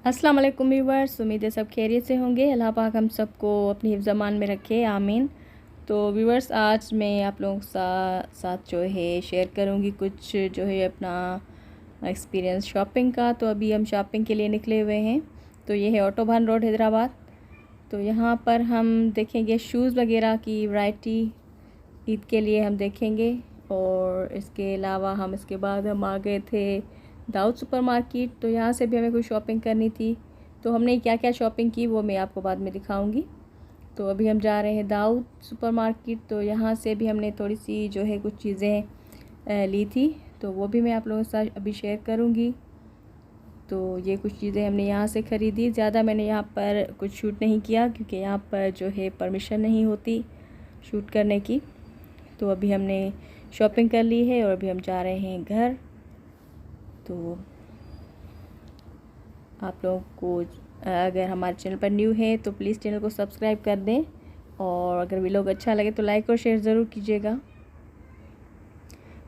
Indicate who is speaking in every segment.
Speaker 1: अस्सलाम वालेकुम व्यूअर्स, उम्मीद है सब खैरियत से होंगे। अल्लाह पाक हम सबको अपनी हिफ्ज़ अमान में रखे, आमीन। तो व्यूअर्स, आज मैं आप लोगों के साथ जो है शेयर करूंगी कुछ जो है अपना एक्सपीरियंस शॉपिंग का। तो अभी हम शॉपिंग के लिए निकले हुए हैं। तो ये है ऑटोबान रोड हैदराबाद। तो यहाँ पर हम देखेंगे शूज़ वगैरह की वैरायटी, ईद के लिए हम देखेंगे। और इसके अलावा इसके बाद हम आ गए थे दाऊद सुपर मार्केट। तो यहाँ से भी हमें कुछ शॉपिंग करनी थी। तो हमने क्या क्या शॉपिंग की वो मैं आपको बाद में दिखाऊंगी। तो अभी हम जा रहे हैं दाऊद सुपर मार्केट। तो यहाँ से भी हमने थोड़ी सी जो है कुछ चीज़ें ली थी, तो वो भी मैं आप लोगों के साथ अभी शेयर करूँगी। तो ये कुछ चीज़ें हमने यहाँ से ख़रीदी। ज़्यादा मैंने यहाँ पर कुछ शूट नहीं किया क्योंकि यहाँ पर जो है परमिशन नहीं होती शूट करने की। तो अभी हमने शॉपिंग कर ली है और अभी हम जा रहे हैं घर। तो आप लोगों को अगर हमारे चैनल पर न्यू है तो प्लीज़ चैनल को सब्सक्राइब कर दें, और अगर वीडियो अच्छा लगे तो लाइक और शेयर ज़रूर कीजिएगा।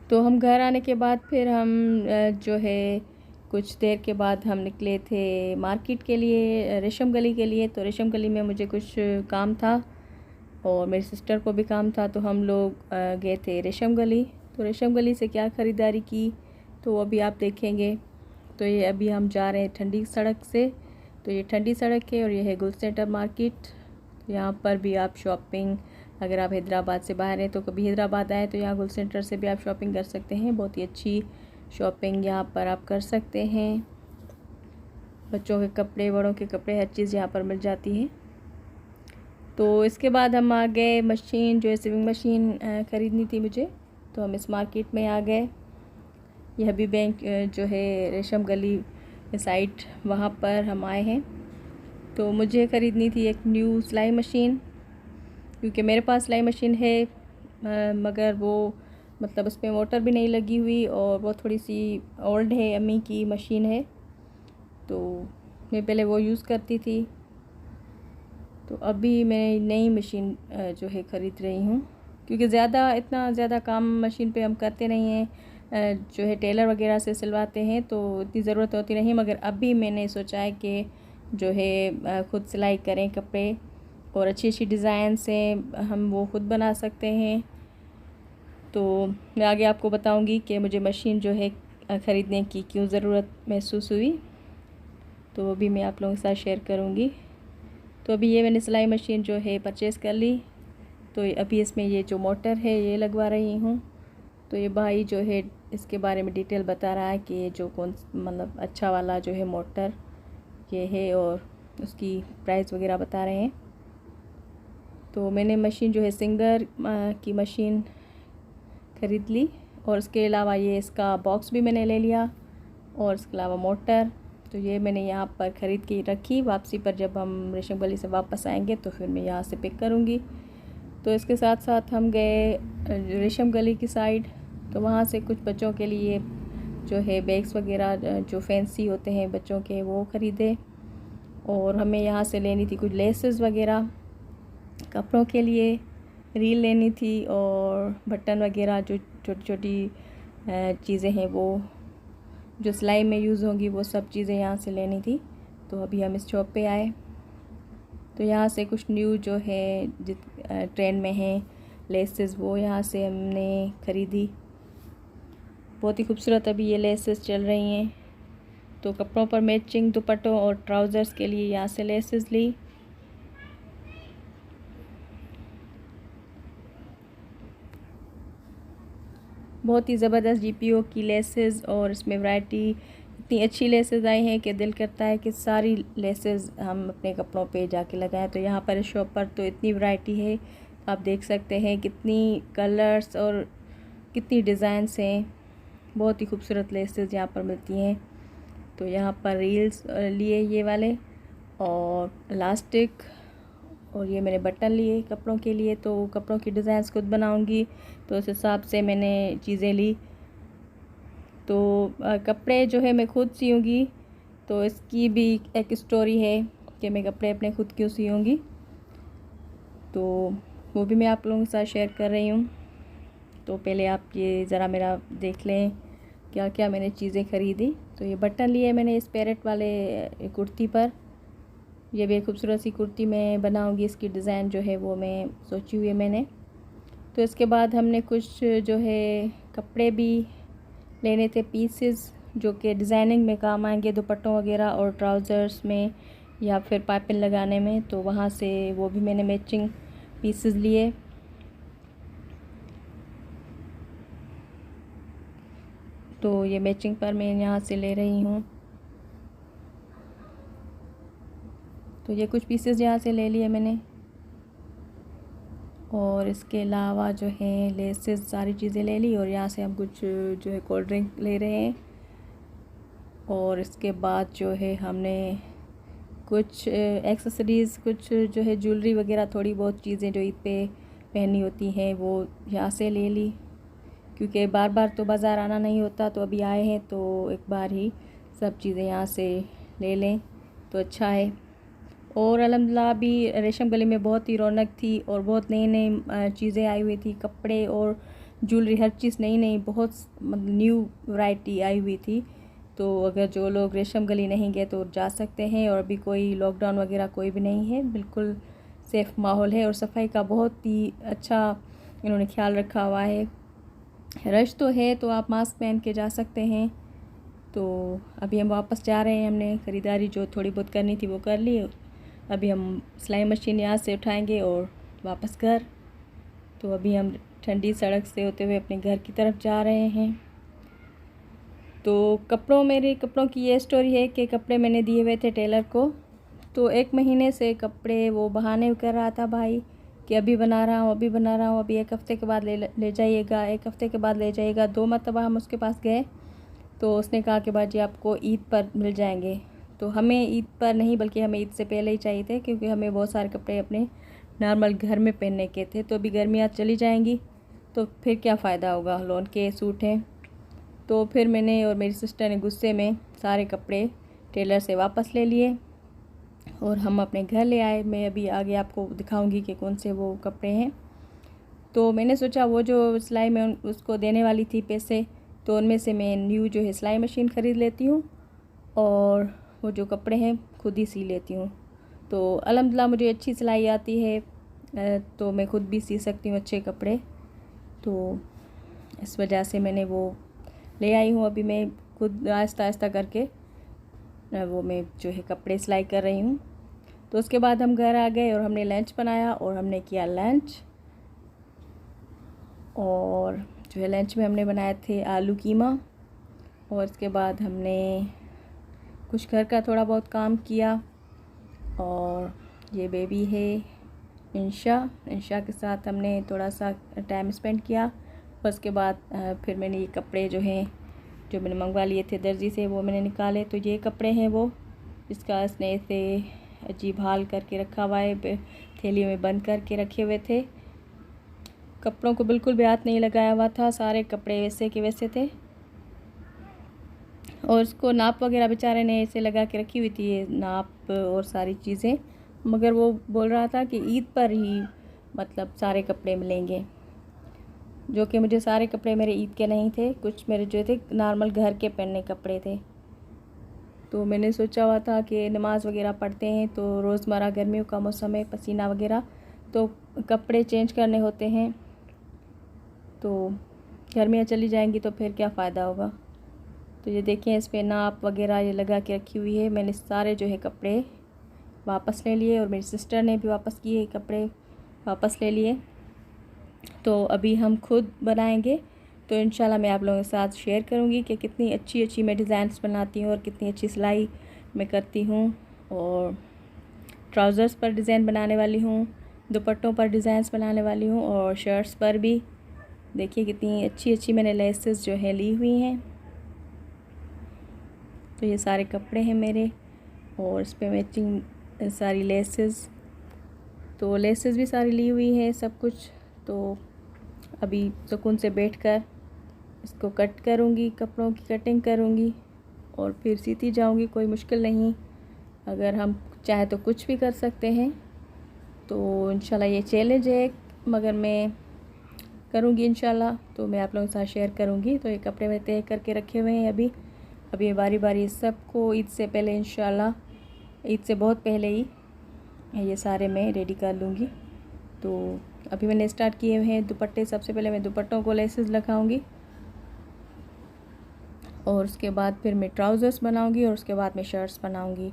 Speaker 1: तो हम घर आने के बाद फिर हम जो है कुछ देर के बाद हम निकले थे मार्केट के लिए, रेशम गली के लिए। तो रेशम गली में मुझे कुछ काम था और मेरी सिस्टर को भी काम था, तो हम लोग गए थे रेशम गली। तो रेशम गली से क्या ख़रीदारी की तो वो भी आप देखेंगे। तो ये अभी हम जा रहे हैं ठंडी सड़क से। तो ये ठंडी सड़क है और ये है गुल सेंटर मार्केट। यहाँ पर भी आप शॉपिंग, अगर आप हैदराबाद से बाहर हैं तो कभी हैदराबाद आए तो यहाँ गुल सेंटर से भी आप शॉपिंग कर सकते हैं। बहुत ही अच्छी शॉपिंग यहाँ पर आप कर सकते हैं। बच्चों के कपड़े, बड़ों के कपड़े, हर चीज़ यहाँ पर मिल जाती है। तो इसके बाद हम आ गए मशीन, जो है सिविंग मशीन ख़रीदनी थी मुझे। तो हम इस मार्केट में आ गए। यह भी बैंक जो है रेशम गली साइड, वहाँ पर हम आए हैं। तो मुझे ख़रीदनी थी एक न्यू सिलाई मशीन, क्योंकि मेरे पास सिलाई मशीन है मगर वो मतलब उसमें मोटर भी नहीं लगी हुई और वो थोड़ी सी ओल्ड है, अम्मी की मशीन है। तो मैं पहले वो यूज़ करती थी। तो अभी मैं नई मशीन जो है ख़रीद रही हूँ, क्योंकि इतना ज़्यादा काम मशीन पे हम करते नहीं हैं। जो है टेलर वगैरह से सिलवाते हैं तो इतनी ज़रूरत होती नहीं, मगर अभी मैंने सोचा है कि जो है ख़ुद सिलाई करें कपड़े, और अच्छी अच्छी डिज़ाइन से हम वो ख़ुद बना सकते हैं। तो मैं आगे आपको बताऊंगी कि मुझे मशीन जो है ख़रीदने की क्यों ज़रूरत महसूस हुई। तो वो भी मैं आप लोगों के साथ शेयर करूंगी। तो अभी ये मैंने सिलाई मशीन जो है परचेज़ कर ली। तो अभी इसमें ये जो मोटर है ये लगवा रही हूँ। तो ये भाई जो है इसके बारे में डिटेल बता रहा है कि ये जो कौन मतलब अच्छा वाला जो है मोटर ये है, और उसकी प्राइस वगैरह बता रहे हैं। तो मैंने मशीन जो है सिंगर की मशीन ख़रीद ली, और इसके अलावा ये इसका बॉक्स भी मैंने ले लिया, और इसके अलावा मोटर। तो ये मैंने यहाँ पर ख़रीद के रखी। वापसी पर जब हम रेशम गली से वापस आएंगे तो फिर मैं यहाँ से पिक करूँगी। तो इसके साथ साथ हम गए रेशम गली की साइड। तो वहाँ से कुछ बच्चों के लिए जो है बैग्स वगैरह जो फैंसी होते हैं बच्चों के, वो ख़रीदे। और हमें यहाँ से लेनी थी कुछ लेसेस वगैरह कपड़ों के लिए, रील लेनी थी, और बटन वगैरह जो छोटी छोटी चीज़ें हैं वो जो सिलाई में यूज़ होंगी वो सब चीज़ें यहाँ से लेनी थी। तो अभी हम इस शॉप पे आए। तो यहाँ से कुछ न्यू जो है ट्रेंड में है लेसेस, वो यहाँ से हमने ख़रीदी। बहुत ही खूबसूरत अभी ये लेसेस चल रही हैं। तो कपड़ों पर मैचिंग दुपट्टों और ट्राउज़र्स के लिए यहाँ से लेसेस ली। बहुत ही ज़बरदस्त जीपीओ की लेसेस, और इसमें वैरायटी इतनी अच्छी लेसेस आई हैं कि दिल करता है कि सारी लेसेस हम अपने कपड़ों पे जाके लगाएं। तो यहाँ पर इस शॉप पर तो इतनी वैरायटी है, आप देख सकते हैं कितनी कलर्स और कितनी डिज़ाइंस हैं। बहुत ही खूबसूरत लेसेस यहाँ पर मिलती हैं। तो यहाँ पर रील्स लिए ये वाले, और इलास्टिक, और ये मैंने बटन लिए कपड़ों के लिए। तो कपड़ों की डिज़ाइंस खुद बनाऊंगी, तो उस हिसाब से मैंने चीज़ें ली। तो कपड़े जो है मैं खुद सीऊँगी, तो इसकी भी एक स्टोरी है कि मैं कपड़े अपने खुद क्यों सीऊँगी। तो वो भी मैं आप लोगों के साथ शेयर कर रही हूँ। तो पहले आप ये ज़रा मेरा देख लें क्या क्या मैंने चीज़ें ख़रीदी। तो ये बटन लिए मैंने इस पैरेट वाले कुर्ती पर। ये भी एक खूबसूरत सी कुर्ती मैं बनाऊंगी, इसकी डिज़ाइन जो है वो मैं सोची हुई है मैंने। तो इसके बाद हमने कुछ जो है कपड़े भी लेने थे, पीसेस, जो कि डिज़ाइनिंग में काम आएंगे, दुपट्टों वगैरह और ट्राउज़र्स में या फिर पाइपिंग लगाने में। तो वहाँ से वो भी मैंने मैचिंग पीसेस लिए। तो ये मैचिंग पर मैं यहाँ से ले रही हूँ। तो ये कुछ पीसेस यहाँ से ले लिए मैंने, और इसके अलावा जो है लेसेस सारी चीज़ें ले ली। और यहाँ से हम कुछ जो है कोल्ड ड्रिंक ले रहे हैं। और इसके बाद जो है हमने कुछ एक्सेसरीज़, कुछ जो है ज्वेलरी वगैरह, थोड़ी बहुत चीज़ें जो ईद पे पहनी होती हैं वो यहाँ से ले ली, क्योंकि बार बार तो बाज़ार आना नहीं होता। तो अभी आए हैं तो एक बार ही सब चीज़ें यहाँ से ले लें तो अच्छा है। और अल्हम्दुलिल्लाह अभी रेशम गली में बहुत ही रौनक थी और बहुत नई नई चीज़ें आई हुई थी, कपड़े और ज्वेलरी, हर चीज़ नई नई, बहुत न्यू वैरायटी आई हुई थी। तो अगर जो लोग रेशम गली नहीं गए तो जा सकते हैं। और अभी कोई लॉकडाउन वगैरह कोई भी नहीं है, बिल्कुल सेफ़ माहौल है और सफाई का बहुत ही अच्छा इन्होंने ख्याल रखा हुआ है। रश तो है तो आप मास्क पहन के जा सकते हैं। तो अभी हम वापस जा रहे हैं, हमने ख़रीदारी जो थोड़ी बहुत करनी थी वो कर ली। अभी हम सिलाई मशीन यहाँ से उठाएंगे और वापस घर। तो अभी हम ठंडी सड़क से होते हुए अपने घर की तरफ जा रहे हैं। तो मेरे कपड़ों की ये स्टोरी है कि कपड़े मैंने दिए हुए थे टेलर को। तो 1 महीने से कपड़े वो बहाने कर रहा था भाई कि अभी बना रहा हूँ, अभी बना रहा हूँ, अभी 1 हफ़्ते के बाद ले जाइएगा, 1 हफ़्ते के बाद ले जाइएगा। 2 मरतबा हम उसके पास गए तो उसने कहा कि बाजी आपको ईद पर मिल जाएंगे। तो हमें ईद पर नहीं, बल्कि हमें ईद से पहले ही चाहिए थे, क्योंकि हमें बहुत सारे कपड़े अपने नॉर्मल घर में पहनने के थे। तो अभी गर्मियाँ चली जाएंगी तो फिर क्या फ़ायदा होगा, लोन के सूट हैं। तो फिर मैंने और मेरी सिस्टर ने गुस्से में सारे कपड़े टेलर से वापस ले लिए और हम अपने घर ले आए। मैं अभी आगे आपको दिखाऊंगी कि कौन से वो कपड़े हैं। तो मैंने सोचा वो जो सिलाई में उसको देने वाली थी पैसे, तो उनमें से मैं न्यू जो है सिलाई मशीन ख़रीद लेती हूँ और वो जो कपड़े हैं खुद ही सी लेती हूँ। तो अल्हम्दुलिल्लाह मुझे अच्छी सिलाई आती है, तो मैं खुद भी सी सकती हूँ अच्छे कपड़े। तो इस वजह से मैंने वो ले आई हूँ। अभी मैं खुद आहिस्ता आहिस्ता करके वो मैं जो है कपड़े सिलाई कर रही हूँ। तो उसके बाद हम घर आ गए और हमने लंच बनाया और हमने किया लंच। और जो है लंच में हमने बनाए थे आलू कीमा। और इसके बाद हमने कुछ घर का थोड़ा बहुत काम किया। और ये बेबी है इंशा के साथ हमने थोड़ा सा टाइम स्पेंड किया। और उसके बाद फिर मैंने ये कपड़े जो हैं जो मैंने मंगवा लिए थे दर्जी से वो मैंने निकाले। तो ये कपड़े हैं वो, इसका इसने इसे अजीब हाल करके रखा हुआ है, थैली में बंद करके रखे हुए थे। कपड़ों को बिल्कुल भी हाथ नहीं लगाया हुआ था, सारे कपड़े वैसे के वैसे थे। और उसको नाप वगैरह बेचारे ने ऐसे लगा के रखी हुई थी, ये नाप और सारी चीज़ें, मगर वो बोल रहा था कि ईद पर ही मतलब सारे कपड़े मिलेंगे, जो कि मुझे सारे कपड़े मेरे ईद के नहीं थे, कुछ मेरे जो थे नॉर्मल घर के पहनने कपड़े थे। तो मैंने सोचा हुआ था कि नमाज़ वगैरह पढ़ते हैं तो रोज़मर्रा गर्मियों का मौसम है, पसीना वगैरह, तो कपड़े चेंज करने होते हैं। तो गर्मियाँ चली जाएंगी तो फिर क्या फ़ायदा होगा। तो ये देखें इस पर नाप वगैरह ये लगा के रखी हुई है। मैंने सारे जो है कपड़े वापस ले लिए और मेरी सिस्टर ने भी वापस किए, कपड़े वापस ले लिए। तो अभी हम खुद बनाएंगे। तो इंशाल्लाह मैं आप लोगों के साथ शेयर करूंगी कि कितनी अच्छी अच्छी मैं डिज़ाइंस बनाती हूँ और कितनी अच्छी सिलाई मैं करती हूँ। और ट्राउज़र्स पर डिज़ाइन बनाने वाली हूँ, दुपट्टों पर डिज़ाइंस बनाने वाली हूँ और शर्ट्स पर भी। देखिए कितनी अच्छी अच्छी मैंने लेसेस जो है ली हुई हैं। तो ये सारे कपड़े हैं मेरे और इस पर मैचिंग सारी लेसेस, तो लेसेस भी सारी ली हुई है सब कुछ। तो अभी सुकून से बैठकर इसको कट करूँगी, कपड़ों की कटिंग करूँगी और फिर सीती जाऊँगी। कोई मुश्किल नहीं, अगर हम चाहे तो कुछ भी कर सकते हैं। तो इंशाल्लाह ये चैलेंज है मगर मैं करूँगी इंशाल्लाह, तो मैं आप लोगों के साथ शेयर करूँगी। तो ये कपड़े मैं तय करके रखे हुए हैं अभी अभी बारी बारी सबको ईद से पहले इंशाल्लाह, ईद से बहुत पहले ही ये सारे मैं रेडी कर लूँगी। तो अभी मैंने स्टार्ट किए हुए हैं दुपट्टे। सबसे पहले मैं दुपट्टों को लेसेस लगाऊंगी और उसके बाद फिर मैं ट्राउज़र्स बनाऊंगी और उसके बाद मैं शर्ट्स बनाऊंगी।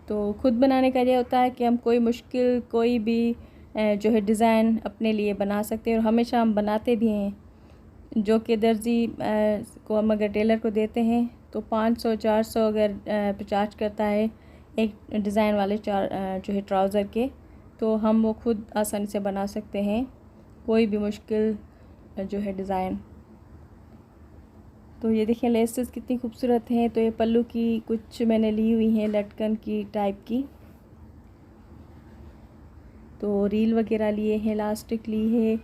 Speaker 1: तो खुद बनाने का ये होता है कि हम कोई मुश्किल कोई भी जो है डिज़ाइन अपने लिए बना सकते हैं, और हमेशा हम बनाते भी हैं। जो कि दर्जी को हम अगर टेलर को देते हैं तो 500-400 अगर चार्ज करता है एक डिज़ाइन वाले जो है ट्राउज़र के, तो हम वो खुद आसानी से बना सकते हैं कोई भी मुश्किल जो है डिज़ाइन। तो ये देखिए लेसेस कितनी खूबसूरत हैं। तो ये पल्लू की कुछ मैंने ली हुई हैं लटकन की टाइप की, तो रील वगैरह लिए हैं, इलास्टिक ली है,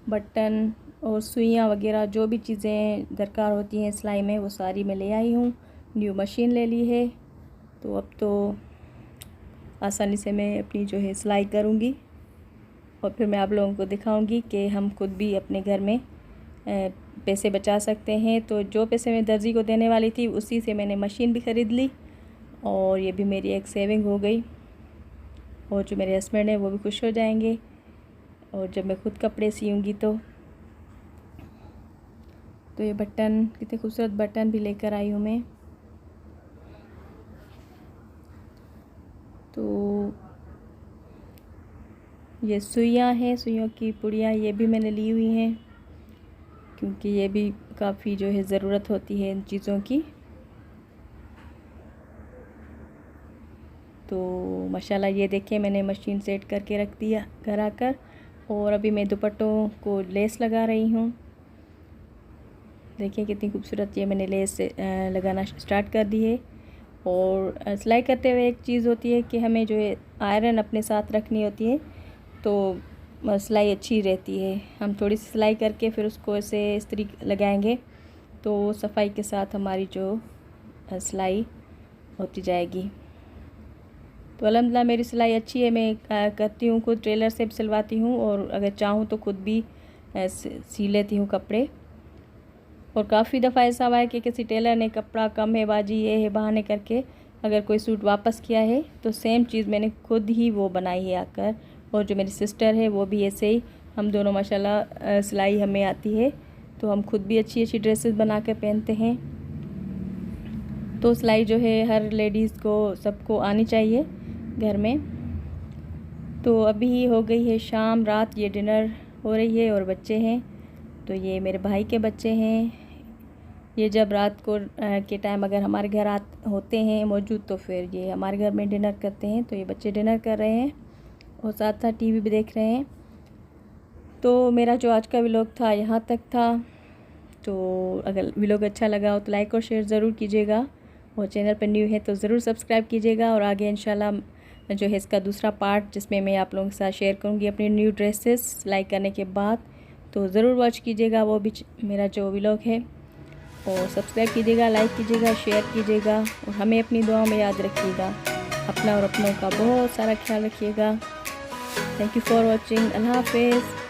Speaker 1: बटन और सुइयाँ वगैरह जो भी चीज़ें दरकार होती हैं सिलाई में वो सारी मैं ले आई हूँ। न्यू मशीन ले ली है, तो अब तो आसानी से मैं अपनी जो है सिलाई करूँगी और फिर मैं आप लोगों को दिखाऊंगी कि हम खुद भी अपने घर में पैसे बचा सकते हैं। तो जो पैसे मैं दर्जी को देने वाली थी उसी से मैंने मशीन भी ख़रीद ली और ये भी मेरी एक सेविंग हो गई, और जो मेरे हस्बैंड हैं वो भी खुश हो जाएंगे और जब मैं खुद कपड़े सीऊँगी तो ये बटन कितने खूबसूरत बटन भी लेकर आई हूँ मैं। तो ये सुइयाँ हैं, सुइयों की पुड़ियाँ ये भी मैंने ली हुई हैं क्योंकि ये भी काफ़ी जो है ज़रूरत होती है इन चीज़ों की। तो माशाल्लाह ये देखिए मैंने मशीन सेट करके रख दिया घर आकर, और अभी मैं दुपट्टों को लेस लगा रही हूँ। देखिए कितनी खूबसूरत ये मैंने लेस लगाना स्टार्ट कर दी है। और सिलाई करते हुए एक चीज़ होती है कि हमें जो है आयरन अपने साथ रखनी होती है, तो सिलाई अच्छी रहती है। हम थोड़ी सी सिलाई करके फिर उसको ऐसे इस्त्री लगाएंगे तो सफाई के साथ हमारी जो सिलाई होती जाएगी। तो अल्हम्दुलिल्लाह मेरी सिलाई अच्छी है, मैं करती हूँ, खुद टेलर से भी सिलवाती हूँ और अगर चाहूँ तो खुद भी सी लेती हूँ कपड़े। और काफ़ी दफ़ा ऐसा हुआ है कि किसी टेलर ने कपड़ा कम है बाजी ये है बहाने करके अगर कोई सूट वापस किया है तो सेम चीज़ मैंने खुद ही वो बनाई है आकर। और जो मेरी सिस्टर है वो भी ऐसे ही, हम दोनों माशाल्लाह सिलाई हमें आती है तो हम खुद भी अच्छी अच्छी ड्रेसेस बना कर पहनते हैं। तो सिलाई जो है हर लेडीज़ को सबको आनी चाहिए घर में। तो अभी हो गई है शाम, रात, ये डिनर हो रही है और बच्चे हैं। तो ये मेरे भाई के बच्चे हैं। ये जब रात को के टाइम अगर हमारे घर होते हैं मौजूद तो फिर ये हमारे घर में डिनर करते हैं। तो ये बच्चे डिनर कर रहे हैं और साथ साथ टीवी भी देख रहे हैं। तो मेरा जो आज का व्लॉग था यहाँ तक था। तो अगर व्लॉग अच्छा लगा हो तो लाइक और शेयर ज़रूर कीजिएगा, और चैनल पर न्यू है तो ज़रूर सब्सक्राइब कीजिएगा। और आगे इंशाल्लाह जो है इसका दूसरा पार्ट जिसमें मैं आप लोगों के साथ शेयर करूँगी अपनी न्यू ड्रेसेस सिलाई करने के बाद, तो ज़रूर वॉच कीजिएगा वो भी मेरा जो व्लॉग है। और सब्सक्राइब कीजिएगा, लाइक कीजिएगा, शेयर कीजिएगा और हमें अपनी दुआओं में याद रखिएगा। अपना और अपनों का बहुत सारा ख्याल रखिएगा। Thank you for watching. अल्लाह हाफ़िज़।